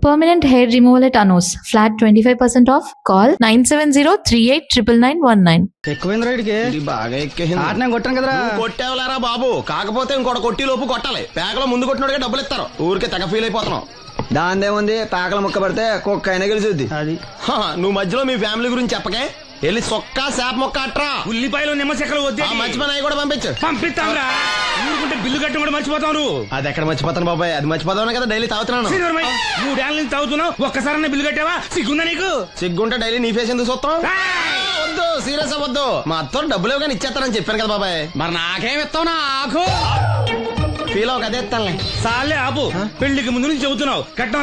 Permanent hair removal at Anos. Flat 25% off. Call 970-389919. ఎక్కువైంది రైడ్కి ఇది బాగా ఎక్కేసింది. ఆటనే కొట్టాను కదరా. నువ్వు కొట్టేవలేరా బాబు, కాకపోతే ఇంకోటి కొట్టి లోపు కొట్టాలి. పేకలో ముందు కొట్టినోడికే డబ్బులు ఇస్తారు. ఊరికే తెగ ఫీల్ అయిపోతున్నావు. దాందేముంది, పేకల ముక్క పడితే కుక్క అయినా గెలిచుద్ది. అది నువ్వు మధ్యలో మీ ఫ్యామిలీ గురించి చెప్పకే. వెళ్ళి సొక్క శాప మొక్క అట్రా. ఉల్లిపాయలు నిమ్మ చెక్కలు వద్దే మంచి పని అవి కూడా పంపించు. పంపిస్తాంరా. ఊరుకుంటే బిల్లు కట్టి కూడా మర్చిపోతావు నువ్వు. అది ఎక్కడ మర్చిపోతాను బాబాయ్, అది మర్చిపోతావు కదా డైలీ తాగుతున్నాను. 3 ఏళ్ళ నుంచి తాగుతున్నావు, ఒక్కసారి బిల్లు కట్టావా? సిగ్గుందా నీకు? సిగ్గుంటే డైలీ నీ ఫేస్ ఎందుకు చూస్తాం? వద్దు, సీరియస్ అవ్వద్దు. మా అత్తో డబ్బులు ఇవ్వగానే ఇచ్చేస్తానని చెప్పాను కదా బాబాయ్. మరి నాకేం ఇస్తావు? నాకు ఫీల్ అవ్వక అదే ఇస్తానులే. సాలే ఆపు. పెళ్లికి ముందు నుంచి చెబుతున్నావు కట్నం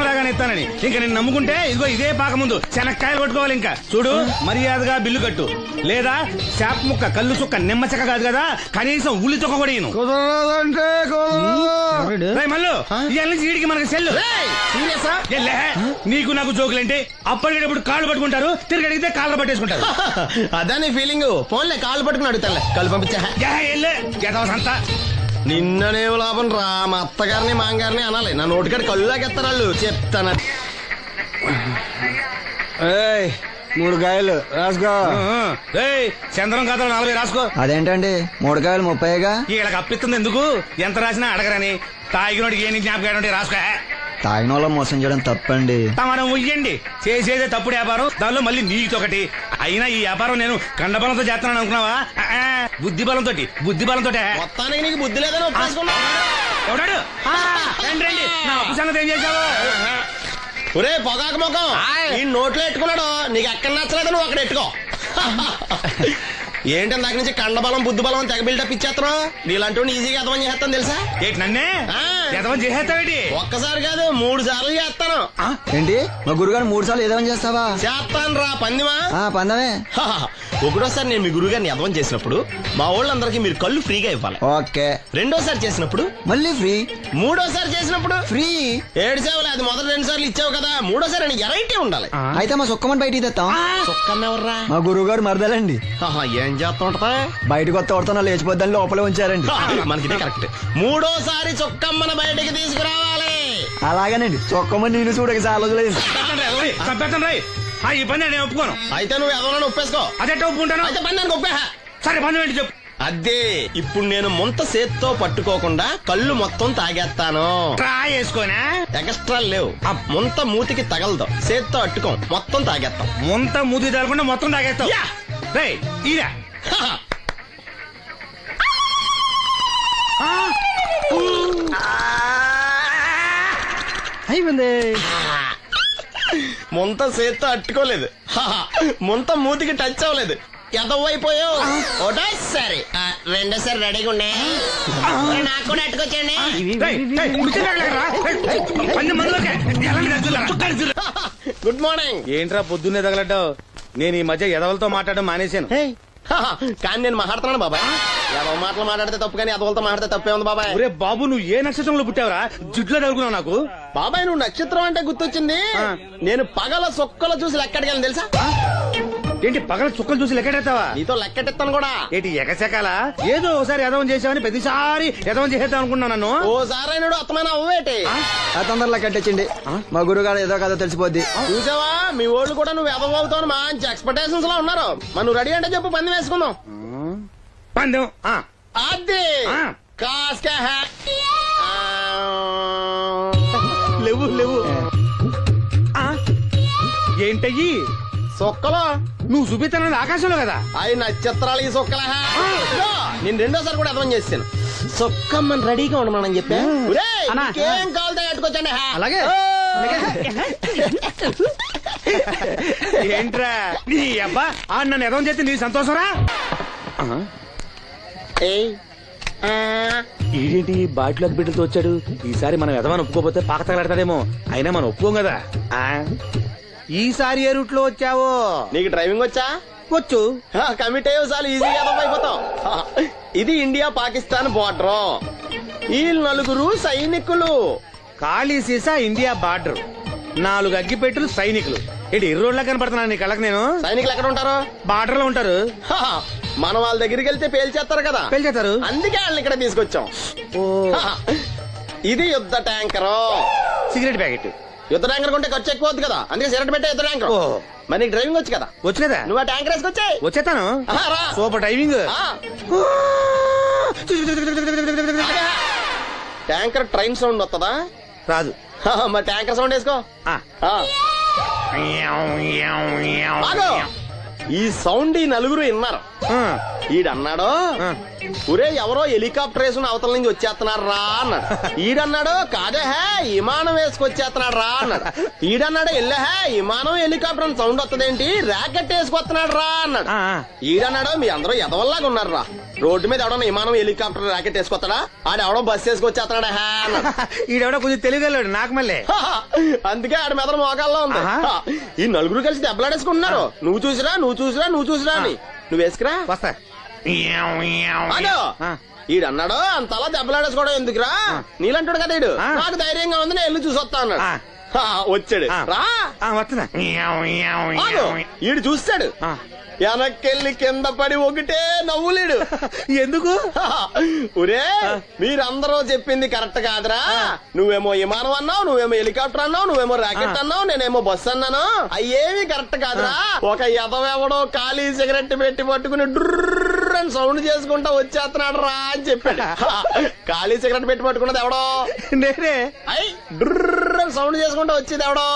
లాగానే ఇస్తానని. ఇంకా నేను నమ్ముకుంటే ఇదిగో ఇదే పాక ముందు శనక్కాయలు కొట్టుకోవాలి. ఇంకా చూడు, మర్యాదగా బిల్లు కట్టు, లేదా చేప ముక్క, కళ్ళు చుక్క, నిమ్మ చెక్క కాదు కదా, కనీసం ఉల్లి తొక్క కూడా ఇయ్యను. రేయ్ మల్లు, ఇవాళ నుంచి వీడికి మనకి సెల్లు. ఎల్లే, నీకు నాకు జోకులేంటి? అప్పటికేటప్పుడు కాళ్ళు పట్టుకుంటారు, తిరిగి అడిగితే కాళ్ళు పట్టేసుకుంటారు. అదే నీ ఫీలింగ్. ఫోన్లే కాళ్ళు పట్టుకుని అడుగుతానులే. కళ్ళు పంపించా. అంతా నిన్ననేం లాభం రా. మా అత్తగారిని మాంగారిని అనాలి. నా నోటికాడ కళ్ళు లాగెత్తారు వాళ్ళు. చెప్తాను. 3 కాయలు రాసుకో. చంద్రం కథలు 40 రాసుకో. అదేంటండి 3 కాయలు 30గా? వీళ్ళకి అప్పిస్తుంది ఎందుకు? ఎంత రాసినా అడగరని. తాగినోడికి ఏ జ్ఞాపకం రాసుకో. తాగిన వాళ్ళ మోసం చేయడం తప్పండి. మనం ఉయ్యండి, చేసేదే తప్పుడు వ్యాపారం, దానిలో మళ్ళీ నీతొకటి. అయినా ఈ వ్యాపారం నేను కండబలంతో చేస్తున్నాను అనుకున్నావా? బుద్ధి బలంతో. మొత్తానికి నీకు బుద్ధి లేదని ఒప్పేసుకున్నావు. ఎవడాడు? రండి, నా అప్పు సంగతి ఏం చేశావు? ఒరే పొగాకు ముఖం, ఈ నోట్లో ఎట్టుకున్నాడు. నీకు ఎక్కడ నచ్చలేదు, నువ్వు అక్కడ ఎట్టుకో. ఏంటి దాని నుంచి కండబలం బుద్ధి బలం తెగ బిల్డప్ ఇచ్చేస్తున్నావు. నీలాంటి ఈజీగా ఎదవని చేస్తాను తెలుసా? ఏంటి నన్నే ఎదవని చేసేస్తావేటి? ఒక్కసారి కాదు 3 సార్లు చేస్తాను. ఏంటి మా గురుగారు 3 సార్లు ఏదేమని చేస్తావా? చేస్తాను రా పందిమా. పందమే. ఒకటోసారి నేను మీ గురుగారిని ఎదవం చేసినప్పుడు మా వాళ్ళందరికీ మీరు కళ్ళు ఫ్రీగా ఇవ్వాలి. ఓకే. రెండోసారి చేసినప్పుడు మళ్ళీ ఫ్రీ. మూడోసారి చేసినప్పుడు ఫ్రీ. 7 సేవలు. అది మొదటి 2 సార్లు ఇచ్చావు కదా, మూడోసారి ఎరైటీ ఉండాలి. అయితే మా సుక్కమని బయటికి తెస్తాం. ఎవర్రా? మా గురువు గారు మరదలండి. ఏం చేస్తుంటా? బయటకు వస్తే కొడతా లేచిపోద్దని లోపలే ఉంచారండి. మనకి కరెక్ట్. మూడోసారి చొక్కమ్మన బయటికి తీసుకురావాలి. అలాగేనండి. చొక్కమని నేను చూడక చాలా రోజులైంది. ఈ పని నేను ఒప్పుకోను. అయితే నువ్వు ఎవరైనా ఒప్పేసుకో. అదెట్ట ఒప్పుకుంటాను? అయితే పని దానికి ఒప్పేహ. సరే పని ఏంటి చెప్పు. అదే ఇప్పుడు నేను ముంత చేత్తో పట్టుకోకుండా కళ్ళు మొత్తం తాగేస్తాను. ట్రై చేసుకోనా? ఎక్స్ట్రా లేవు. ముంత మూతికి తగలదు, చేత్తో అట్టుకోం, మొత్తం తాగేస్తాం. ముంత మూతి తగలకుండా మొత్తం తాగేస్తాం. ఇదా అయిపోయింది. ముంత చేత్తో అట్టుకోలేదు, ముంత మూతికి టచ్ అవ్వలేదు. ఎదవైపోయావు. ఒకటోసారి రెండోసారి రెడీగా ఉండే. నాకు కూడా అట్టుకొచ్చండి. Good morning. ఏంట్రా పొద్దున్నే తగలడ్డావు? నేను ఈ మధ్య ఎదవలతో మాట్లాడడం మానేశాను. కానీ నేను మాట్లాడుతున్నాను బాబాయ్. ఎదవ మాటలు మాట్లాడితే తప్పు, కానీ ఎదవలతో మాట్లాడితే తప్పే ఉంది బాబాయ్. ఒరే బాబు, నువ్వు ఏ నక్షత్రంలో పుట్టావురా? జుట్లో తగులుకున్నావు నాకు. బాబాయ్ నువ్వు నక్షత్రం అంటే గుర్తొచ్చింది. నేను పగల సొక్కలు చూసి లెక్కడికి తెలుసా? ఏంటి పగల చుక్కలు చూసి లెక్కెడతావా? నీతో లెక్కెట్టిస్తాను కూడా. ఏంటి ఎగసెకాల? ఏదో ఒకసారి ఎదవం చేసావని ప్రతిసారి ఎదవం చేసేద్దాం అనుకున్నా నన్ను. ఓసారి అయినాడు అత్తమైన అవ్వేటి. తొందరలో కట్టించండి. మా గురుగారు ఏదో కదా తెలిసిపోద్ది. చూసావా, మీ వాళ్ళు కూడా నువ్వు ఎదవ అవుతావు మంచి ఎక్స్పెక్టేషన్స్ లో ఉన్నారు. మరి నువ్వు రెడీ అంటే చెప్పు, పందెం వేసుకుందాం. పందెం అది కాస్క లేవు ఏంటయ్యి సొక్కలో నువ్వు చూపిస్తానది ఆకాశంలో కదా? అవి నక్షత్రాలు ఈ సొక్కల. నేను రెండోసారి కూడా అర్థం చేస్తాను. సొక్కమ్మని రెడీగా ఉండమని చెప్పా. ఏం కావాలితే కట్టుకొచ్చండి. అలాగే. ఏంట్రా నీ అబ్బా నన్ను ఎదవం చేస్తే నీ సంతోషరా? ఏంటి బాటిలోకి బిడ్డలతో వచ్చాడు? ఈసారి మనం ఎదవని ఒప్పుకోపోతే పాక తగలాడతాడేమో. అయినా మనం ఒప్పుకోం కదా. ఈసారి ఏ రూట్ లో వచ్చావో? నీకు డ్రైవింగ్ వచ్చా? వచ్చు. కమిట్ అయ్యే సార్లు ఈజీగా అయిపోతాం. ఇది ఇండియా పాకిస్తాన్ బోర్డర్. ఈ 4 సైనికులు. ఖాళీ సీసా ఇండియా బార్డర్, 4 అగ్గిపెట్టులు సైనికులు. ఏంటి ఎర్రోడ్లా కనపడుతున్నాను నీ కళ్ళకి నేను? సైనికులు ఎక్కడ ఉంటారు? బార్డర్ లో ఉంటారు. మనం వాళ్ళ దగ్గరికి వెళ్తే పేల్చేస్తారు కదా. పేల్చేస్తారు. అందుకే వాళ్ళని ఇక్కడ తీసుకొచ్చాం. ఇది యుద్ధ ట్యాంకరు. Cigarette packet. యుద్ధ ట్యాంకర్ కొంటే ఖర్చు ఎక్కువ అవుతుంది కదా, అందుకే సిగరెట్ పెట్టే యుద్ధ ట్యాంకర్. ఓ. మరి నీకు డ్రైవింగ్ వచ్చు కదా, వచ్చినదా? నువ్వు ఆ ట్యాంకర్ వేసుకొచ్చాయి. వచ్చేస్తాను. రా. Super driving. Tanker train sound వస్తుందా? రాదు. మరి ట్యాంకర్ సౌండ్ వేసుకో. ఆ. ఆగు. ఈ సౌండ్ ఈ నలుగురు విన్నారు. ఆ. ఈడన్నాడు, ఆ. ఒరే ఎవరో హెలికాప్టర్ వేసుకుని అవతల నుంచి వచ్చేస్తున్నారు రా అన్నాడు. ఈడన్నాడు, కాదే హే విమానం వేసుకొచ్చేస్తున్నాడు రా అన్నాడు. ఈడన్నాడు, ఎల్లే హే విమానం హెలికాప్టర్ సౌండ్ వస్తుందేంటి, ర్యాకెట్ వేసుకొస్తున్నాడు రా అన్నాడు. ఆ. ఈడన్నాడు, మీ అందరూ ఎదవల్లాగా ఉన్నారు రా, రోడ్డు మీద ఎవడన్నా విమానం హెలికాప్టర్ ర్యాకెట్ వేసుకొస్తాడా, ఆడెవడో బస్సు వేసుకొచ్చేస్తున్నాడు హే అన్నాడు. ఈడెవడో కొంచెం తెలియగలడు నాకు మళ్ళీ. అందుకే ఆడ మెదడు మోకాల్లో ఉంది. ఆహా. ఈ నలుగురు కలిసి దెబ్బలాడేసుకుంటున్నారు. నువ్వు చూసిరా అని. నువ్వు వేసుకురా. వస్తా. ఆగు. ఆ. ఈడన్నాడు, అంతలా దెబ్బలాడేసుకోవడం ఎందుకురా, నీలంటాడు కదా ఈడు, ఆ. నాకు ధైర్యంగా ఉంది, నేను వెళ్ళి చూసొస్తా అన్నాడు. ఆ. వచ్చాడు. ఆ. రా. వస్తున్నా. ఆగు. ఈడు చూస్తాడు, ఆ. వెనక్కెళ్ళి కింద పడి ఒకటే నవ్వులేడు. ఎందుకు? ఒరే మీరందరూ చెప్పింది కరెక్ట్ కాదురా, నువ్వేమో విమానం అన్నావు, నువ్వేమో హెలికాప్టర్ అన్నావు, నువ్వేమో రాకెట్ అన్నావు, నేనేమో బస్సు అన్నాను, అయ్యేవి కరెక్ట్ కాదురా. ఒక ఎదవెవడో ఖాళీ సిగరెట్ పెట్టి పట్టుకుని డ్రర్ అని సౌండ్ చేసుకుంటా వచ్చేస్తున్నాడు రా అని చెప్పాడు. ఖాళీ సిగరెట్ పెట్టి పట్టుకున్నది ఎవడో? నేనే. అయ్యి డ్రర్ అని సౌండ్ చేసుకుంటా వచ్చేది ఎవడో?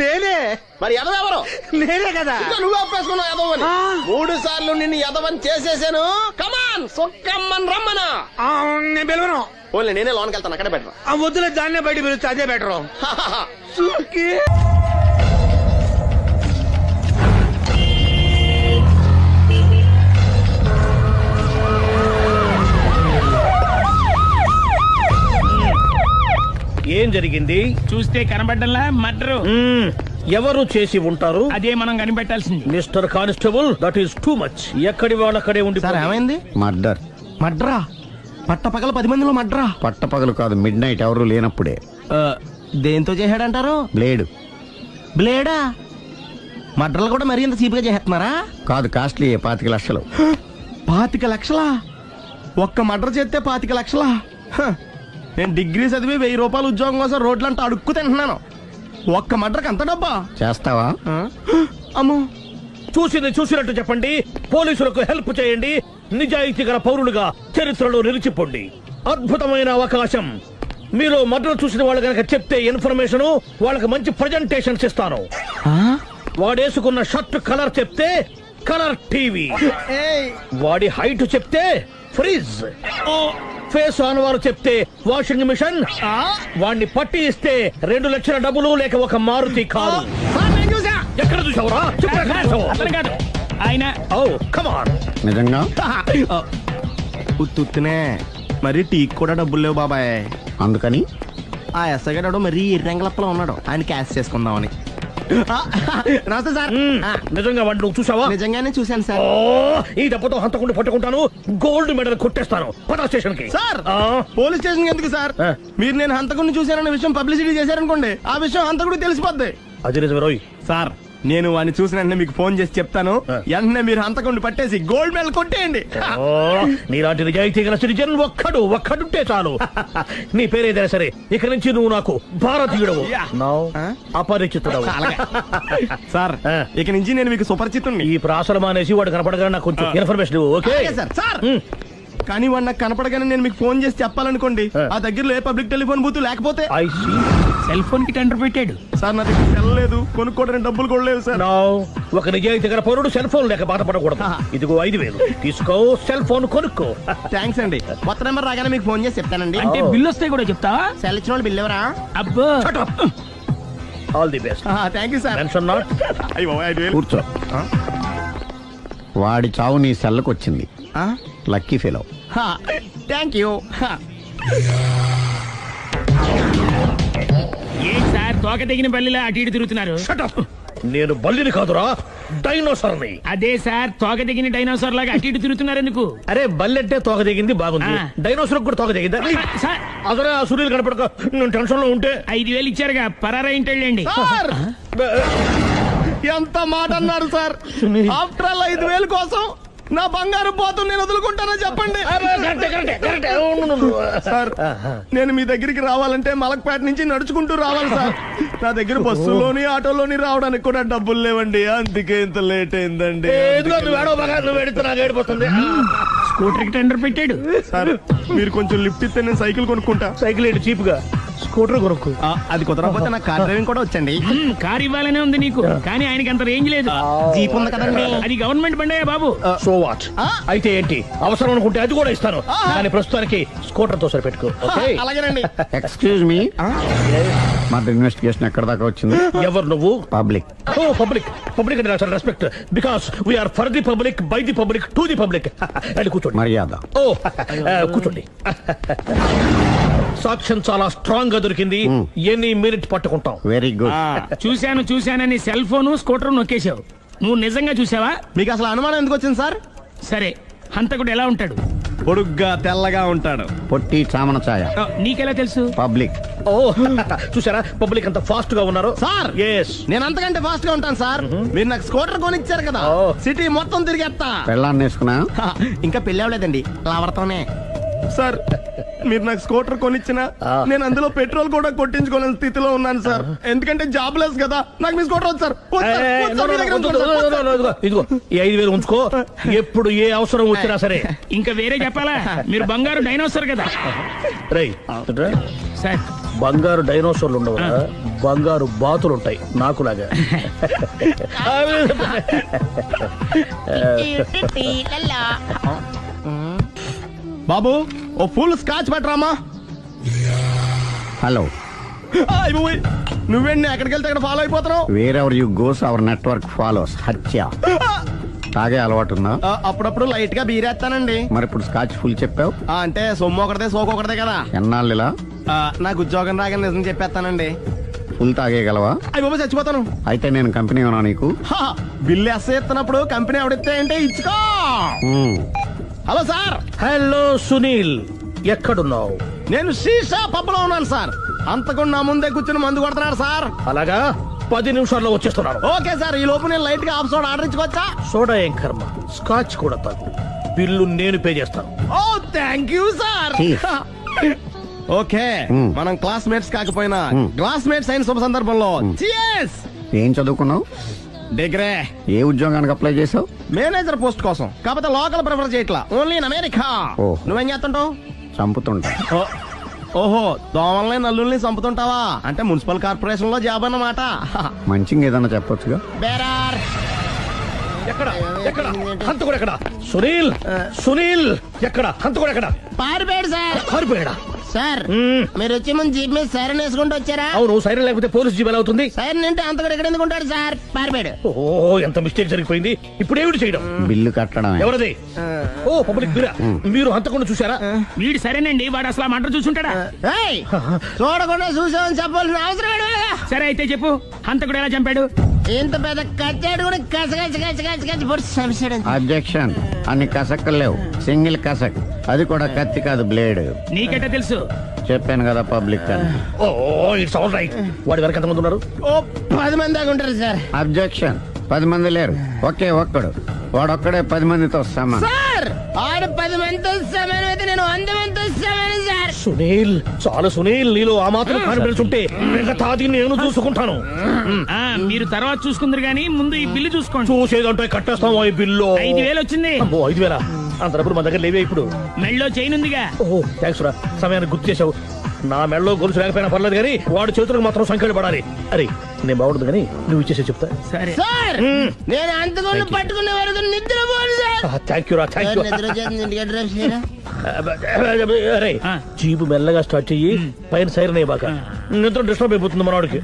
నేనే. మరి ఎదవెవరు? నేనే కదా. ఇంకా నువ్వు అప్పేసుకున్నావు ఎదవని. 3 సార్లు నిన్ను ఎదవని చేసేసాను. కమాన్ సొక్కమ్మన్ రమ్మనా. నేను పిలవను. ఓన్లీ నేనే లోన్కి వెళ్తాను, అక్కడే బెటర్. ఆ వద్దులే, దాన్నే బయట పిలుస్తా, అదే బెటరు. ఏం జరిగింది? చూస్తే కనబడ్డంలా మర్డరు. ఎవరు చేసి ఉంటారు? అదే మనం కనిపెట్టాల్సింది. Mister constable, that is too much. ఎక్కడి వాళ్ళక్కడే ఉండి. ఏమైంది? మర్డర్. మడ్రా పట్టపగల 10 మందిలో మడ్రా. పట్టపగలు కాదు, మిడ్ నైట్ ఎవరు లేనప్పుడే. దేంతో చేశాడంటారు? బ్లేడ్. బ్లేడా? మడ్రలు కూడా మరీ ఇంత చీప్ గా చేస్తున్నారా? కాదు, కాస్ట్లీ 25 లక్షలు. 25 లక్షలా? ఒక్క మడ్ర చేస్తే 25 లక్షలా? హ, నేను డిగ్రీ చదివి 1000 రూపాయలు ఉద్యోగం కోసం రోడ్లంతా అడుక్కు తింటున్నాను. ఒక్క మడ్రకు అంత డబ్బా? చేస్తావా? అమ్మో. చూసింది చూసినట్టు చెప్పండి, పోలీసులకు హెల్ప్ చేయండి, నిజాయితీ గల పౌరులుగా చరిత్రలో నిలిచిపోండి. అద్భుతమైన అవకాశం. మీరు మర్డర్ చూసిన వాళ్ళు కనుక చెప్తే ఇన్ఫర్మేషన్, వాళ్ళకి మంచి ప్రజెంటేషన్స్ ఇస్తాను. వాడేసుకున్న షర్ట్ కలర్ చెప్తే కలర్ టీవీ, వాడి హైట్ చెప్తే ఫ్రిజ్, ఫేస్ ఆన్ వారు చెప్తే వాషింగ్ మిషన్, వాడిని పట్టి ఇస్తే 2 లక్షల డబ్బులు లేక ఒక మారుతి కారు. ఎక్కడ చూసావురా? అతను కాదు ఆయన. Oh come on. నిజంగా? ఉత్తునే మరి టీకి కూడా డబ్బులు లేవు బాబాయ్. అందుకని ఆ ఎస్ఐ గారు మరీ ఎర్రంగలప్పలో ఉన్నాడు, ఆయన క్యాష్ చేసుకుందామని. నమస్తే సార్. నిజంగా వాడిని నువ్వు చూసావా? నిజంగానే చూశాను సార్. ఓ, ఈ దెబ్బతో హంతకుండా పట్టుకుంటాను, గోల్డ్ మెడల్ కొట్టేస్తాను. పద స్టేషన్ కి. సార్, పోలీస్ స్టేషన్ ఎందుకు సార్? మీరు నేను హంతకుడిని చూశానన్న విషయం పబ్లిసిటీ చేశారనుకోండి, ఆ విషయం హంతకుడికి తెలిసిపోద్ది. అది నిజమే రోయ్. సార్, నేను వాడిని చూసిన వెంటనే మీకు ఫోన్ చేసి చెప్తాను, వెంటనే మీరు హంతకుడిని పట్టేసి గోల్డ్ మెడల్ కొట్టేయండి. ఓ, నీలాంటి నిజాయితీ గల సిటిజన్ ఒక్కడుంటే చాలు. నీ పేరేదైనా సరే, ఇక నుంచి నువ్వు నాకు భారతీయుడవు, అపరిచితుడవు. సార్, ఇక నుంచి నేను మీకు సుపరిచితుణ్ణి. ఈ ప్రాసలు మానేసి వాడు కనపడగానే నాకు కొంచెం ఇన్ఫర్మేషన్ ఇవ్వు, ఓకే? సార్. సార్, కానీ వాడు నాకు కనపడగానే నేను మీకు ఫోన్ చేసి చెప్పాలనుకోండి, ఆ దగ్గరలో ఏ పబ్లిక్ టెలిఫోన్ బూత్ లేకపోతే. I see. సెల్ ఫోన్ కి టెండర్ పెట్టాడు. సార్, నా దగ్గర సెల్ లేదు, కొనుక్కోవడానికి డబ్బులు కూడా లేవు సార్. Now, ఒక నిజాయితీ గల పౌరుడు సెల్ ఫోన్ లేక బాధపడకూడదు. ఇదిగో 5,000 తీసుకో, సెల్ ఫోన్ కొనుక్కో. థ్యాంక్స్ అండి. కొత్త నెంబర్ రాగానే మీకు ఫోన్ చేసి చెప్తానండి. అంటే బిల్ వస్తే కూడా చెప్తావా? సెల్ ఇచ్చిన వాళ్ళు బిల్ ఎవరా? అబ్బో. All the best. Thank you sir. Mention not. కూర్చో. వాడి చావు నీ సెల్లకు వచ్చింది. Lucky fellow. Thank you. ఏం సార్, తోక తెగిన బల్లిలా అటు ఇటు తిరుగుతున్నారు? Shut up. నేను బల్లిని కాదురా, డైనోసార్ని. అదే సార్, తోక తెగిన డైనోసార్ లాగా అటు ఇటు తిరుగుతున్నారు ఎందుకు? అరే, బల్లెట్టే తోక దిగింది బాగుంది, డైనోసార్ కూడా తోక దిగిందా? సార్, అదరే ఆ సూర్యులు కనపడక నేను టెన్షన్ లో ఉంటే. 5,000 ఇచ్చారుగా, పరారా ఇంటండి. సార్, ఎంత మాట అన్నారు సార్. ఆఫ్టర్ ఆల్ 5,000 కోసం నా బంగారు పోతు నేను వదులుకుంటానని చెప్పండి సార్ నేను మీ దగ్గరికి రావాలంటే మలక్పేట నుంచి నడుచుకుంటూ రావాలి సార్. నా దగ్గర బస్సులోని ఆటోలోని రావడానికి కూడా డబ్బులు లేవండి, అందుకే ఇంత లేట్ అయిందండి. స్కూటర్ కి టెండర్ పెట్టాడు. సార్ మీరు కొంచెం లిఫ్ట్ ఇస్తే నేను సైకిల్ కొనుక్కుంటా. సైకిల్ ఏంటి చీప్ గా, స్కూటర్ కొనుక్కు. అది కుదరకపోతే నాకు కార్ డ్రైవింగ్ కూడా వచ్చండి. కారు ఇవ్వాలనే ఉంది నీకు, కానీ ఆయనకి అంత రేంజ్ లేదు. జీప్ ఉంది కదండి. అది గవర్నమెంట్ బండే బాబు. సో వాట్ అయితే ఏంటి, అవసరం అనుకుంటే అది కూడా ఇస్తాను, కానీ ప్రస్తుతానికి స్కూటర్ తో సరిపెట్టుకో. ఓకే అలాగేనండి. ఎక్స్క్యూజ్ మీ, మర్డర్ ఇన్వెస్టిగేషన్ ఎక్కడ దాకా వచ్చింది? ఎవరు నువ్వు? పబ్లిక్. ఓ పబ్లిక్. పబ్లిక్ అంటే చాలా respect, because we are for the public, by the public, to the public. అది కూర్చోండి. మర్యాద. ఓ కూర్చోండి. సాక్ష్యం చాలా స్ట్రాంగ్ గా దొరికింది, ఎన్ని మినిట్ పట్టుకుంటాం. Very good. చూశానని సెల్ ఫోను స్కూటర్ నొక్కేశావు. నువ్వు నిజంగా చూసావా? మీకు అసలు అనుమానం ఎందుకు వచ్చింది సార్? సరే, హంతకుడు ఎలా ఉంటాడు? పొడుగ్గా తెల్లగా ఉంటాడు. పొట్టి చామన ఛాయ. నీకెలా తెలుసు? పబ్లిక్. ఓ చూసారా పబ్లిక్ అంత ఫాస్ట్ గా ఉన్నారు. సార్ ఎస్, నేను అంతకంటే ఫాస్ట్ గా ఉంటాను సార్. మీరు నాకు స్కూటర్ కొనిచ్చారు కదా, సిటీ మొత్తం తిరిగేస్తా. పెళ్ళాన్ని వేసుకున్నా? ఇంకా పెళ్లి అవ్వలేదండి, లావర్తోనే. సార్ మీరు నాకు స్కూటర్ కొనిచ్చిన నేను అందులో పెట్రోల్ కూడా కొట్టించుకోలేని స్థితిలో ఉన్నాను సార్. ఎందుకంటే జాబ్ లెస్ కదా, నాకు మీ స్కూటర్ వద్దు సార్. ఇదిగో ఈ 5,000 ఉంచుకో, ఎప్పుడు ఏ అవసరం వచ్చినా సరే. ఇంకా వేరే చెప్పాలా? మీరు బంగారు డైనోసార్ కదా. రై సార్, బంగారు డైనోసార్లు ఉండవు, బంగారు బాతులు ఉంటాయి నాకులాగా. బాబు ఓ ఫుల్ స్కాచ్ పెట్టరామా. హలో. నువ్వేండి ఎక్కడికి వెళ్తే అక్కడ ఫాలో అయిపోతున్నావు? Wherever you goes our network follows. హత్య. తాగే అలవాటు ఉందా? అప్పుడప్పుడు లైట్ గా బీరేస్తానండి. మరి ఇప్పుడు స్కాచ్ ఫుల్ చెప్పావు అంటే సొమ్ము ఒకటిదే సోకు ఒకటిదే కదా. ఎన్నాళ్ళు ఇలా? నాకు ఉద్యోగం రాగానే నిజం చెప్పేస్తానండి. ఫుల్ తాగేయగలవా? అయ్యి బాబు చచ్చిపోతాను. అయితే నేను కంపెనీ ఉన్నా నీకు? బిల్లు ఎత్తనప్పుడు కంపెనీ ఎవడితే అంటే ఇచ్చుకో. Hello sir. హలో సునీల్, ఎక్కడున్నావు? నేను శీషా పబ్లో ఉన్నాను సార్. అంతకుండా నా ముందే కూర్చుని మందు కొడుతున్నాడు సార్. అలాగా, 10 నిమిషాల్లో వచ్చేస్తున్నాను. ఓకే సార్, ఈ లోపు నేను లైట్ గా హాఫ్ సోడా ఆర్డర్ ఇచ్చుకోవచ్చా? సోడా ఏం కర్మ, స్కాచ్ కూడా తాగు, బిల్లు నేను పే చేస్తాను. ఓ థ్యాంక్ యూ సార్. ఓకే, మనం క్లాస్మేట్స్ కాకపోయినా క్లాస్మేట్స్ అయిన శుభ సందర్భంలో cheers. ఏం చదువుకున్నావు? డిగ్రీ. ఏ ఉద్యోగానికి అప్లై చేసావు? మేనేజర్ పోస్ట్ కోసం, కాకపోతే లోకల్ ప్రిఫర్ చేయట్లా, ఓన్లీ ఇన్ అమెరికా. ఓ. నువ్వేం చేస్తుంటావు? చంపుతుంటా. ఓహో, దోమల్ని నల్లుల్ని చంపుతుంటావా? అంటే మున్సిపల్ కార్పొరేషన్ లో జాబ్ అన్నమాట. మంచిగా ఏదన్నా చెప్పొచ్చుగా. బేరార్. ఎక్కడ ఎక్కడ హంతకుడు ఎక్కడ? సునీల్, సునీల్ ఎక్కడ? హంతకుడు ఎక్కడ? పారిపోయాడు సార్. పారిపోయాడా? సార్ మీరు వచ్చే ముందు జీప్ మీద సైరన్ వేసుకుంటూ వచ్చారా? అవును, సైరన్ లేకపోతే పోలీస్ జీవన్ అవుతుంది. సైరన్ అంటే అంతకుడు ఎక్కడ ఎందుకు ఉంటాడు సార్? పారిపోయాడు. ఓ ఎంత మిస్టేక్ జరిగిపోయింది. ఇప్పుడు ఏమిటి చేయడం? బిల్లు కట్టడం. ఎవరది? ఓ పబ్లిక్ బిరా. మీరు హంతకుండా చూసారా? వీడు సరేనండి, వాడు అసలు ఆ మంట చూసుంటాడా? ఏయ్, చూడకుండా చూసామని చెప్పాల్సిన అవసరం ఏంటి? సరే అయితే చెప్పు, హంతకుడు ఎలా చంపాడు? ఇంత పెద్ద కచ్చాడు కూడా కసగచ్చి పొడి సమస్యడు. అబ్జెక్షన్. అన్ని కసక్కలు లేవు, సింగిల్ కసక్, అది కూడా కత్తి కాదు, బ్లేడ్. నీకెట్టా తెలుసు? చెప్పాను కదా పబ్లిక్ అని. Oh it's all right. వాడి వరకు ఎంతమంది ఉన్నారు? ఓ 10 మంది దాకా ఉంటారు సార్. అబ్జెక్షన్. 10 మంది లేరు, ఒకే ఒక్కడు, వాడొక్కడే 10 మందితో సమానం. సార్ ఆడు 10 మందితో సమానం అయితే నేను 100 మందితో సమానం సార్. సునీల్, చాలా సునీల్, నీలో ఆ మాత్రం కాన్ఫిడెన్స్ ఉంటే మిగతాది నేను చూసుకుంటాను. మీరు తర్వాత చూసుకుందరు గానీ ముందు ఈ బిల్లు చూసుకోండి. చూసేదంటే కట్టేస్తాం ఈ బిల్లు. 5,000 వచ్చింది. 5,000 అంత డబ్బులు మన దగ్గర లేవే ఇప్పుడు. మెళ్ళో చైన్ ఉందిగా. ఓహో థ్యాంక్స్ రా, సమయానికి గుర్తు చేసావు. నా మెడలో గొలుసు లేకపోయినా పర్లేదు కానీ వాడి చేతులకు మాత్రం సంఖ్యలు పడాలి. అరే నేను బాగుండదు కానీ నువ్వు ఇచ్చేసే చెప్తా. సరే సార్ నేను అంతకుండా పట్టుకునే వరకు నిద్రపోను సార్. థ్యాంక్ యూ రా, థ్యాంక్ యూ. నిద్ర చేసింది ఇంటికి డ్రైవ్ చేయరా? అరే జీపు మెల్లగా స్టార్ట్ చెయ్యి, పైన సైరన్ అయ్యి బాగా నిద్ర డిస్టర్బ్ అయిపోతుంది మనవాడికి.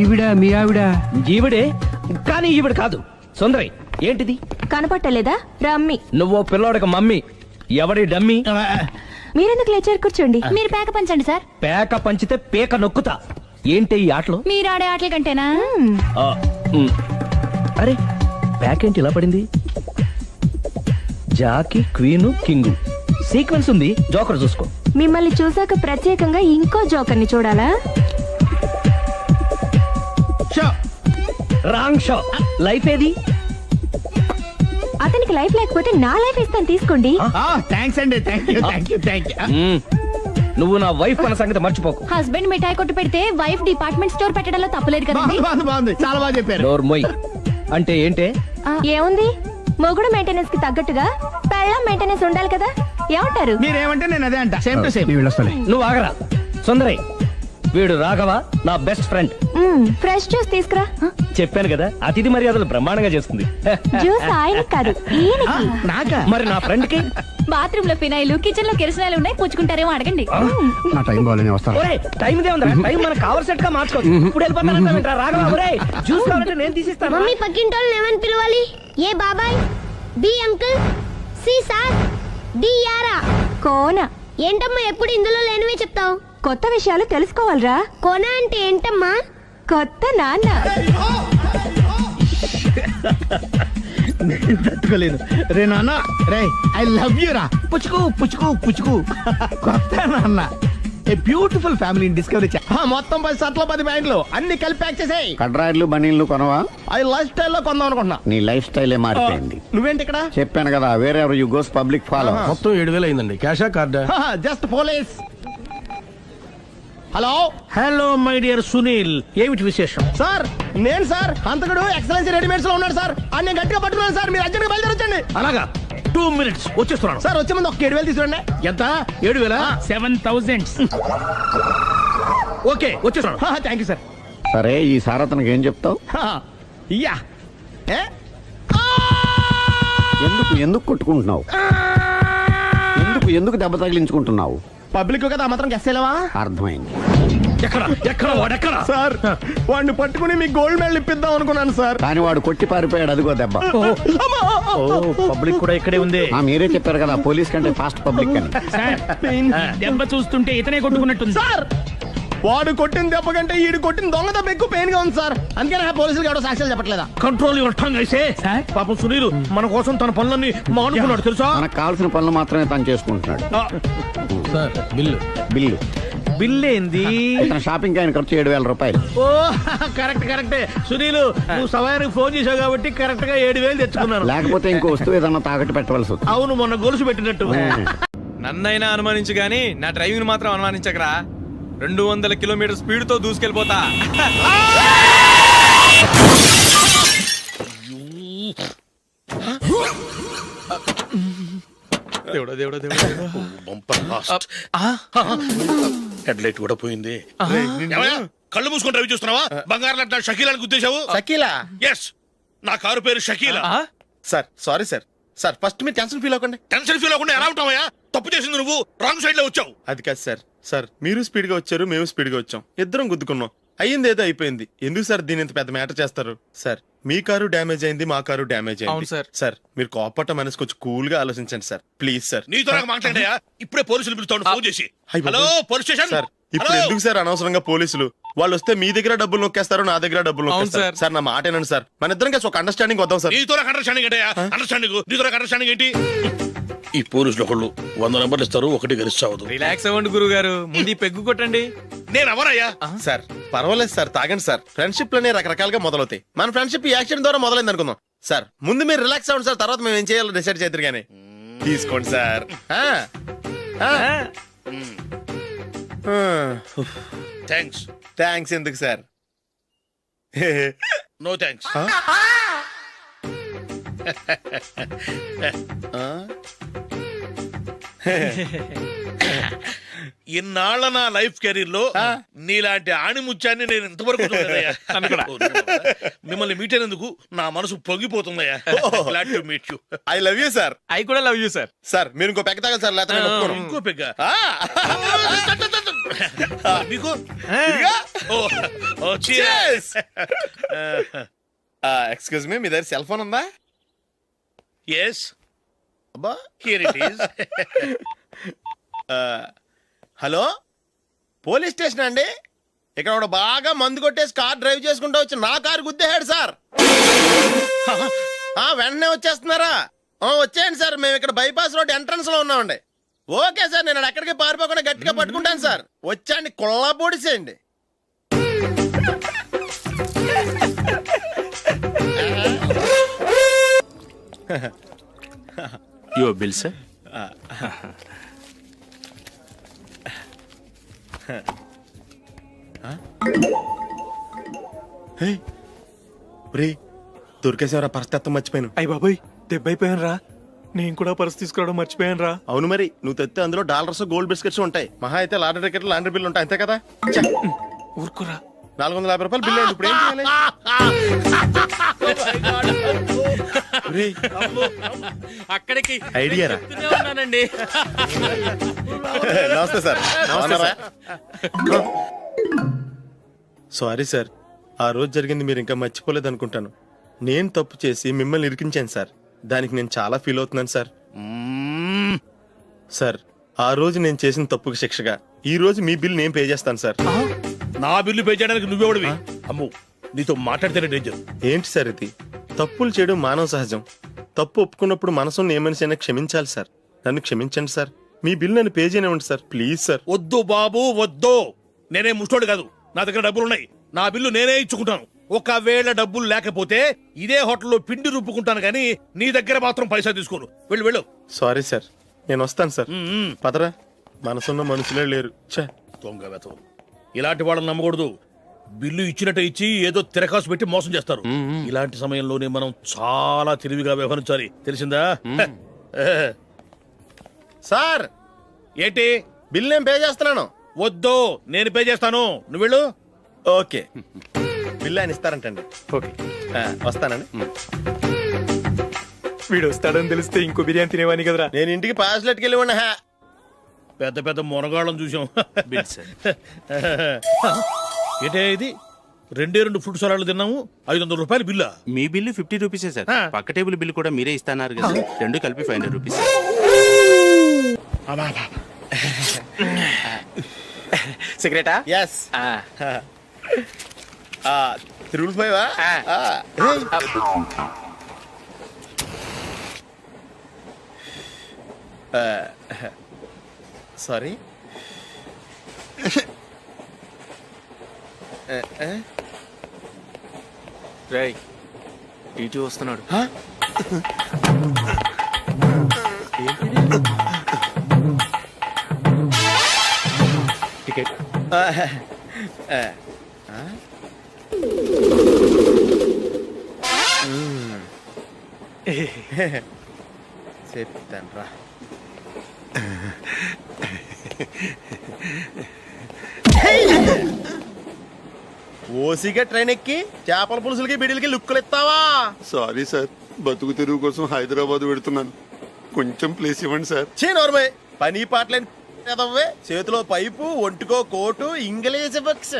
ఈవిడ మీ ఆవిడ ఈవిడే కానీ ఈవిడ కాదు. సుందరి ఏంటిది? కనపట్టలేదా? రమ్మి. నువ్వు పిల్లోడికి మమ్మీ. ఎవడి డమ్మీ? మీరెందుకు లేచారు? కూర్చోండి. మీరు పేక పంచండి సార్. పేక పంచితే పేక నొక్కుతా. ఏంటి ఈ ఆటలు? మీరు ఆడే ఆటల కంటేనా? ఆ, ఉమ్. అరే ప్యాకేంటి ఇలా పడింది? జాకీ, క్వీను, కింగు సీక్వెన్స్ ఉంది. జోకర్ చూసుకో. మిమ్మల్ని చూసాక ప్రత్యేకంగా ఇంకో జోకర్ని చూడాలా? Wrong show. లైఫ్ ఏది? అతనికి లైఫ్ లేకపోతే నా లైఫ్ ఇస్తాను, తీసుకోండి. థ్యాంక్స్ అండి. Thank you. ఉమ్. నువ్వు నా వైఫ్ అన్న సంగతి మర్చిపోకు. హస్బెండ్ మిఠాయి కొట్టు పెడితే వైఫ్ డిపార్ట్మెంట్ స్టోర్ పెట్టడంలో తప్పలేదు కదండి. బాగుంది, చాలా బాగా చెప్పారు. డోర్ మొయ్. అంటే ఏంటే? ఏముంది, మొగుడు మెయింటెనెన్స్ కి తగ్గట్టుగా పెళ్ళం మెయింటెనెన్స్ ఉండాలి కదా. ఏమంటారు? మీరేమంటే నేను అదే అంట. Same to same. నువ్వు ఆగరా. సుందరి వీడు రాఘవ, నా బెస్ట్ ఫ్రెండ్. ఫ్రెష్ జ్యూస్ తీసుకురా. చెప్పాను కదా, అతిథి మర్యాదలు బ్రహ్మాండంగా చేస్తుంది. జ్యూస్ ఆయనకి కాదు, ఈయనకి. నాకా? మరి నా ఫ్రెండ్ కి? బాత్రూమ్ లో ఫినాయిల్, కిచెన్ లో కిరసనాయిలు ఉన్నాయి, పుచ్చుకుంటారేమో అడగండి. నా టైం బాగాలేని వస్తాను. ఒరే టైం ఇదే ఉందా? టైం మనకు కావాల్సినట్టు గా మార్చుకోవచ్చు. ఇప్పుడు వెళ్ళిపోతానంటా రాఘవ. ఒరే జ్యూస్ కావాలంటే నేను తీసిస్తాను. మమ్మీ పక్కింటోళ్ళని ఏమని పిలవాలి? ఏ బాబాయ్, B uncle, C sir, D యారా. కోన. ఏంటమ్మా ఎప్పుడు ఇందులో లేనివే చెప్తావు? కొత్త విషయాలు తెలుసుకోవాలరా. కోన అంటే ఏంటమ్మా? కొత్త నాన్న. తట్టుకోలేదు రే నాన్న. రే ఐ లవ్ యూ రా. పుచ్చుకు పుచ్చుకు పుచ్చుకు. కొత్త నాన్న. A beautiful family discovery. మొత్తం 10 షర్ట్లు 10 ప్యాంట్లు అన్ని కలిపి ప్యాక్ చేసేయ్. కడ్రాయిలు బనీళ్లు కొనవా? అవి లైఫ్ స్టైల్లో కొందాం అనుకుంటున్నా. నీ లైఫ్ స్టైలే మారిపోయింది. నువ్వేంటి ఇక్కడ? చెప్పాను కదా, వేరే ఎవరు యు గోస్ పబ్లిక్ ఫాలో. మొత్తం 7,000 అయిందండి. క్యాషా కార్డా? Just police. Hello my dear Sunil, ఏమిటి విశేషం? సార్, నేను సార్ హంతకుడు ఎక్సలెన్సీ రెడీమేడ్స్ లో ఉన్నాడు సార్. అని నేను గట్టిగా పట్టుకున్నాను సార్. మీరు అర్జెంట్గా బయలుదేరొచ్చండి. అలాగా 2 minutes వచ్చేస్తున్నాను. సార్ వచ్చే ముందు ఒక 7,000 తీసుకురండి. ఎంత? 7,000? 7,000. ఓకే వచ్చేస్తున్నాను. Thank you sir. సరే ఈ సార్ అతనికి ఏం చెప్తావు? ఇయ్యా. ఏ? ఎందుకు కొట్టుకుంటున్నావు? ఎందుకు దెబ్బ తగిలించుకుంటున్నావు? పబ్లిక్ కదా మాత్రం గెస్సేలేవా? అర్థమైంది. ఎక్కడ వాడెక్కడా? సార్, వాడిని పట్టుకుని మీకు గోల్డ్ మెడల్ ఇప్పిద్దాం అనుకున్నాను సార్. కానీ వాడు కొట్టి పారిపోయాడు. అదిగో దెబ్బ. పబ్లిక్ కూడా ఇక్కడే ఉంది. మీరే చెప్పారు కదా పోలీస్ కంటే ఫాస్ట్ పబ్లిక్ అని. సార్ దెబ్బ చూస్తుంటే ఇతనే కొట్టుకున్నట్టుంది. సార్, వాడు కొట్టిన దెబ్బ కంటే ఈడు కొట్టిన దొంగ దెబ్బ ఎక్కువ పెయిన్ గా ఉంది సార్. అందుకని పోలీసులు ఎవడో సాక్ష్యాలు చెప్పట్లేదా? కంట్రోల్ యువర్ టంగ్ అయితే. సార్? పాపం సునీల్ మన కోసం తన పనులన్నీ మానుకున్నాడు తెలుసా? మనకు కావాల్సిన పనులు మాత్రమే తను చేసుకుంటున్నాడు. బిల్లు బిల్ ఏంది? ఇతను షాపింగ్ ఆయన ఖర్చు 7,000 రూపాయలు. ఓ కరెక్టే. సునీల్ నువ్వు సమయానికి ఫోన్ చేసావు కాబట్టి కరెక్ట్ గా 7,000 తెచ్చుకున్నాను. లేకపోతే ఇంకో వస్తువు ఏదన్నా తాకట్టు పెట్టవలసి వస్తుంది. అవును, మొన్న గొలుసు పెట్టినట్టు. నన్నైనా అనుమానించు గాని నా డ్రైవింగ్ మాత్రం అనుమానించకరా. 200 కిలోమీటర్ స్పీడ్ తో దూసుకెళ్ళిపోతా. హెడ్ లైట్ కూడా పోయింది. కళ్ళు మూసుకొని రవి చూస్తున్నావా? బంగారం లాంటి షకీలాని గుద్దేశావు. షకీలా? ఎస్, నా కారు పేరు Shakeela. Sir sorry sir. Sir first మీరు టెన్షన్ ఫీల్ అవ్వకండి. టెన్షన్ ఫీల్ అవ్వకుండా ఎలా ఉంటావయ్యా? తప్పు చేసింది నువ్వు, రాంగ్ సైడ్ లో వచ్చావు. అది కాదు సార్. సార్ మీరు స్పీడ్ గా వచ్చారు, మేము స్పీడ్ గా వచ్చాం. ఇద్దరం గుద్దుకున్నాం. అయ్యింది ఏదో అయిపోయింది. ఎందుకు సార్ దీని ఇంత పెద్ద మ్యాటర్ చేస్తారు? సార్ మీ కారు డ్యామేజ్ అయింది, మా కారు డ్యామేజ్ అవును అయింది. సార్. సార్ మీరు కోపట్ట మనసు కొంచెం కూల్ గా ఆలోచించండి సార్. Please sir. నీతో నాకు మాట్లాడయా? ఇప్పుడే పోలీసులు పిలుస్తాను, ఫోన్ చేసి. అయ్ బాబోయ్. Hello police station. సార్ ఇప్పుడు ఎందుకు సార్ అనవసరంగా పోలీసులు? వాళ్ళు వస్తే మీ దగ్గర డబ్బులు నొక్కేస్తారు, నా దగ్గర డబ్బులు అవును నొక్కేస్తారు. సార్. సార్ నా మాట ఏనండి సార్. మన ఇద్దరం కలిసి ఒక అండర్స్టాండింగ్ వద్దాం సార్. నీతో నాకు అండర్స్టాండింగ్ ఏంటయ్యా? అండర్స్టాండింగ్ నీతో నాకు అండర్స్టాండింగ్ ఏంటి? ఈ పోలీసులు ఒకళ్ళు 100 నెంబర్లు ఇస్తారు, ఒకటి గెలిచావదు. రిలాక్స్ అవ్వండి గురువు గారు, ముందు ఈ పెగ్గు కొట్టండి. నేను ఎవరయ్యా? సార్ పర్వాలేదు సార్, తాగండి సార్. ఫ్రెండ్షిప్ లోనే రకరకాలుగా మొదలవుతాయి. మన ఫ్రెండ్షిప్ ఈ యాక్సిడెంట్ ద్వారా మొదలైంది అనుకుందాం. సార్ ముందు మీరు రిలాక్స్ అవ్వండి సార్, తర్వాత మేము ఏం చేయాలో డిసైడ్ చేద్దరు కానీ. తీసుకోండి సార్. థ్యాంక్స్. థ్యాంక్స్ ఎందుకు సార్? No thanks. ఇన్నాళ్ళ నా లైఫ్ కెరీర్ లో నీలాంటి ఆణిముత్యాన్ని నేను ఇంతవరకు చూడలేదయ్యా. మిమ్మల్ని మీట్ అయినందుకు నా మనసు పొంగిపోతుందయ్యా. Glad to meet you. I love you sir. I కూడా లవ్ యూ సార్. సార్ మీరు ఇంకో పెక్క తాగండి సార్, లేకపోతే నేను ఒప్పుకోను. ఇంకో పెగ్గ. మీకు ఎక్స్క్యూజ్ మీ, మీ దగ్గర సెల్ ఫోన్ ఉందా? ఎస్, అబ్బా, here it is. Hello, police station అండి. ఇక్కడ ఒకడు బాగా మందు కొట్టేసి కార్ డ్రైవ్ చేసుకుంటూ వచ్చి నా కారు గుద్దేశాడు సార్. వెంటనే వచ్చేస్తున్నారా? వచ్చేయండి సార్, మేము ఇక్కడ బైపాస్ రోడ్ ఎంట్రన్స్ లో ఉన్నామండి. ఓకే సార్, నేను ఎక్కడికి పారిపోకుండా గట్టిగా పట్టుకుంటాను సార్. వచ్చాండి, కుళ్ళ పొడిసేయండి. Your bill, sir. దొరికేసేవరా, పరిస్థితి మర్చిపోయాను. అయ్య బాబాయ్, దెబ్బైపోయాను రా. నేను కూడా పర్స్ తీసుకురావడం మర్చిపోయాను రా. అవును మరి, నువ్వు తెస్తే అందులో డాలర్స్ గోల్డ్ బిస్కెట్స్ ఉంటాయి. మహా అయితే లాటరీ టికెట్ లాండ్రీ బిల్లు ఉంటాయి, అంతే కదా? ఊరుకురా. 450 రూపాయలు బిల్లు అయింది. ఇప్పుడు ఏం చేయాలి? ఒరేయ్, అక్కడికి ఐడియా రా. ఉన్నానండి. నమస్తే సార్. సారీ సార్, ఆ రోజు జరిగింది మీరు ఇంకా మర్చిపోలేదు అనుకుంటాను. నేను తప్పు చేసి మిమ్మల్ని ఇరికించాను సార్. దానికి నేను చాలా ఫీల్ అవుతున్నాను సార్. సార్, ఆ రోజు నేను చేసిన తప్పుకి శిక్షగా ఈ రోజు మీ బిల్ నేను పే చేస్తాను సార్. నా బిల్లు పే చేయడానికి నువ్వెవడివి? అమ్ము, నీతో మాట్లాడితేనే డేంజర్. ఏంటి సార్ ఇది? తప్పులు చేయడం మానవ సహజం. తప్పు ఒప్పుకున్నప్పుడు మనసుని ఏ మనిషి అయినా క్షమించాలి సార్. నన్ను క్షమించండి సార్. మీ బిల్ నన్ను పే చేయనివ్వండి సార్, ప్లీజ్ సార్. వద్దు బాబు, వద్దు. నేనే ముష్టోడు కాదు, నా దగ్గర డబ్బులున్నాయి. నా బిల్లు నేనే ఇచ్చుకుంటాను. ఒకవేళ డబ్బులు లేకపోతే ఇదే హోటల్లో పిండి రుబ్బుకుంటాను, కానీ నీ దగ్గర మాత్రం పైసా తీసుకోను. వెళ్ళు వెళ్ళు. సారీ సార్, నేను వస్తాను సార్. పదరా, మనసున్న మనుషులే లేరు. దొంగ వెతవు. ఇలాంటి వాళ్ళని నమ్మకూడదు. బిల్లు ఇచ్చినట్టు ఇచ్చి ఏదో తిరకాసు పెట్టి మోసం చేస్తారు. ఇలాంటి సమయంలోనే మనం చాలా తెలివిగా వ్యవహరించాలి, తెలిసిందా? సార్, ఏంటి? బిల్ నేను పే చేస్తున్నాను. వద్దు, నేను పే చేస్తాను, నువ్వు వెళ్ళు. ఓకే, బిల్ ఆయన ఇస్తారంటండి. ఓకే, వస్తానండి. వీడు వస్తాడని తెలిస్తే ఇంకో బిర్యానీ తినేవాని కదరా. నేను ఇంటికి పాస్లెట్కి వెళ్ళి ఉన్నా. పెద్ద పెద్ద మునగాళ్ళం చూసాం. Bill sir. ఏంటే ఇది? 2 ఫ్రూట్ సలాడ్లు తిన్నాము, 500 రూపాయలు బిల్లా? మీ బిల్లు 50 రూపీసే సార్. పక్క టేబుల్ బిల్లు కూడా మీరే ఇస్తాన్నారు కదా, రెండు కలిపి 500 రూపీస్. సిగరెటా? ఎస్. 3 సారీ. రేయ్, టీటీ వస్తున్నాడు. టికెట్. చెప్తాను రా. ఓసిగా ట్రైన్ ఎక్కి చేపల పులుసులకి బిడిలకి లుక్కులు ఇస్తావా? సారీ సార్, బతుకు తెరువు కోసం హైదరాబాద్ పెడుతున్నాను, కొంచెం ప్లేస్ ఇవ్వండి సార్. నోర్మే, పని పాటలేని ఎదవ్వే. చేతిలో పైపు, ఒంటికో కోటు, ఇంగ్లీష్ బుక్స్.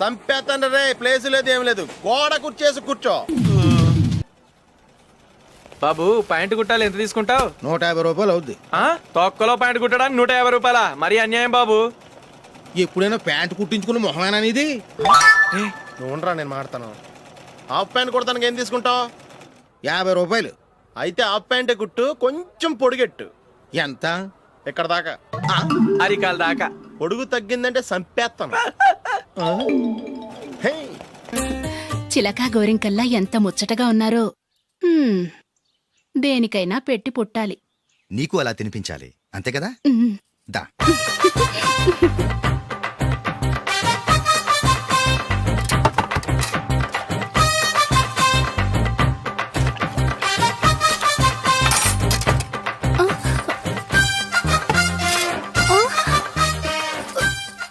సంపేతండ్రి రే, ప్లేస్ లేదు ఏం లేదు. గోడ కుర్చేసి కూర్చో. బాబు, ప్యాంటు కుట్టాలి, ఎంత తీసుకుంటావు? 150 రూపాయలు అవుద్ది. తొక్కలో ప్యాంటు కుట్టడానికి 150 రూపాయల? మరి అన్యాయం బాబు. ఎప్పుడైనా ప్యాంట్ కుట్టించుకున్న మొహమేనా ఇది? నువ్వురా, నేను మాడతాను. హాఫ్ ప్యాంట్ కుడతానికి ఏం తీసుకుంటావు? 50 రూపాయలు. అయితే హాఫ్ ప్యాంటే కుట్టు, కొంచెం పొడిగెట్టు. ఎంత? ఇక్కడ దాకా, అరికాల దాకా. పొడుగు తగ్గిందంటే సంపేస్తాను. చిలకా గోరింకల్లా ఎంత ముచ్చటగా ఉన్నారో. దేనికైనా పెట్టి పుట్టాలి. నీకు అలా తినిపించాలి, అంతే కదా? దా.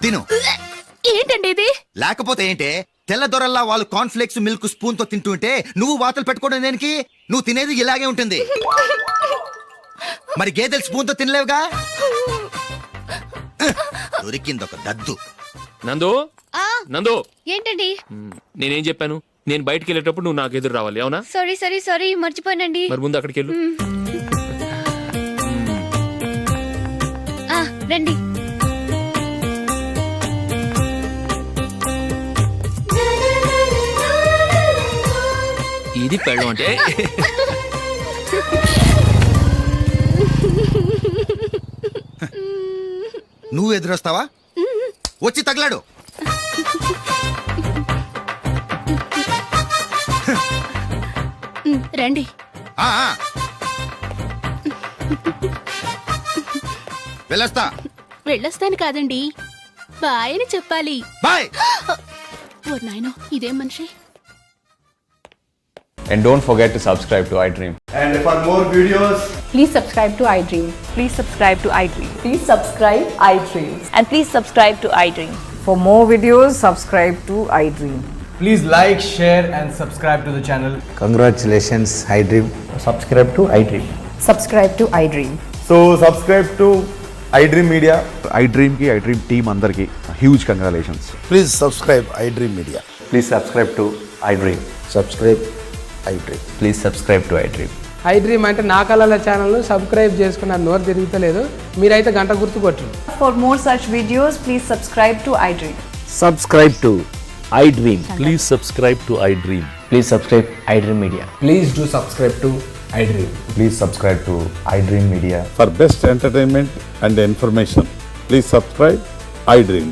తిను. ఏంటండి ఇది? లేకపోతే ఏంటే, తెల్లదొరల్లా వాళ్ళు కార్న్ఫ్లేక్స్ మిల్క్ స్పూన్ తో తింటుంటే నువ్వు వాతలు పెట్టుకోవడం దేనికి? నువ్వు తినేది ఇలాగే ఉంటుంది. మరి గేదెలు స్పూన్ తో తినలేవుగా. దొరికింది ఒక దద్దు. నందు నందు ఏంటండి? నేనేం చెప్పాను? నేను బయటికి వెళ్ళేటప్పుడు నువ్వు నాకు ఎదురు రావాలి, అవునా? సారీ మర్చిపోయానండి. మరి ముందు అక్కడికి వెళ్ళు. రండి. ఇది పెళ్ళం అంటే నువ్వు ఎదురొస్తావా? వచ్చి తగలాడు. రండి. ఆ, ఆ. వెళ్ళొస్తా. వెళ్ళొస్తాను కాదండి, బాయ్ అని చెప్పాలి. బాయ్. ఓ నాయనో, ఇదేం మనిషి. And don't forget to subscribe to iDream. And for more videos, please subscribe to iDream. Please subscribe to iDream. Please subscribe iDream. And please subscribe to iDream. For more videos, subscribe to iDream. Please like, share and subscribe to the channel. Congratulations, iDream. Subscribe to iDream. Subscribe to iDream. So subscribe to iDream Media. iDream ki iDream team andarki huge congratulations. Please subscribe iDream Media. Please subscribe to iDream. Subscribe iDream. Please subscribe to iDream. iDream అంటే నా కళల channel subscribe చేసుకున్న నోరు తిరుగుతలేదు. మీరైతే గంట గుర్తు కొట్టండి. For more such videos, please subscribe to iDream. Subscribe to iDream. Please subscribe to iDream. Please subscribe iDream Media. Please do subscribe to iDream. Please subscribe to iDream Media. For best entertainment and information, please subscribe iDream.